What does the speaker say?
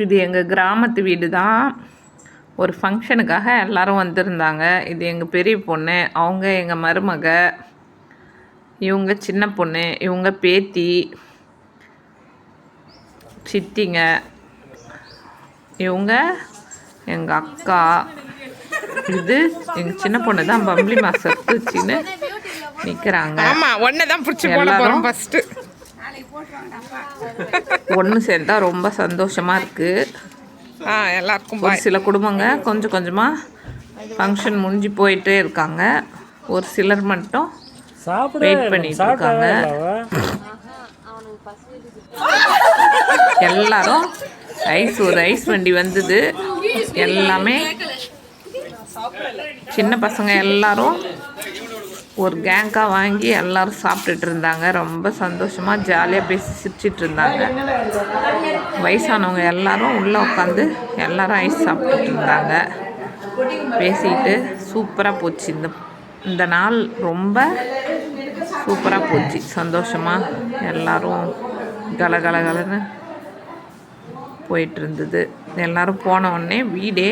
இது எங்கள் கிராமத்து வீடு தான். ஒரு ஃபங்க்ஷனுக்காக எல்லோரும் வந்திருந்தாங்க. இது எங்கள் பெரிய பொண்ணு, அவங்க எங்கள் மருமக, இவங்க சின்ன பொண்ணு, இவங்க பேத்தி, சித்திங்க, இவங்க எங்கள் அக்கா. இது எங்கள் சின்ன பொண்ணு தான் பம்பளி மாசம் வச்சுன்னு நிற்கிறாங்க. எல்லாரும் ஒன்று சேர்ந்தா ரொம்ப சந்தோஷமாக இருக்குது. எல்லாருக்கும் ஒரு சில குடும்பங்க கொஞ்சம் கொஞ்சமாக ஃபங்க்ஷன் முடிஞ்சு போயிட்டே இருக்காங்க. ஒரு சிலர் மட்டும் வெயிட் பண்ணிட்டு இருக்காங்க. எல்லாரும் ஒரு ஐஸ் வண்டி வந்தது. எல்லாமே சின்ன பசங்க எல்லாரும் ஒரு கேங்காக வாங்கி எல்லோரும் சாப்பிட்டுட்டு இருந்தாங்க. ரொம்ப சந்தோஷமாக ஜாலியாக பேசி சிரிச்சிட்டு இருந்தாங்க. வயசானவங்க எல்லாரும் உள்ளே உட்காந்து எல்லோரும் ஐஸ் சாப்பிட்டுட்டு இருந்தாங்க. பேசிட்டு சூப்பராக போச்சு. இந்த நாள் ரொம்ப சூப்பராக போச்சு. சந்தோஷமாக எல்லோரும் கலகலன்னு போயிட்டு இருந்தது. எல்லோரும் போன உடனே வீடே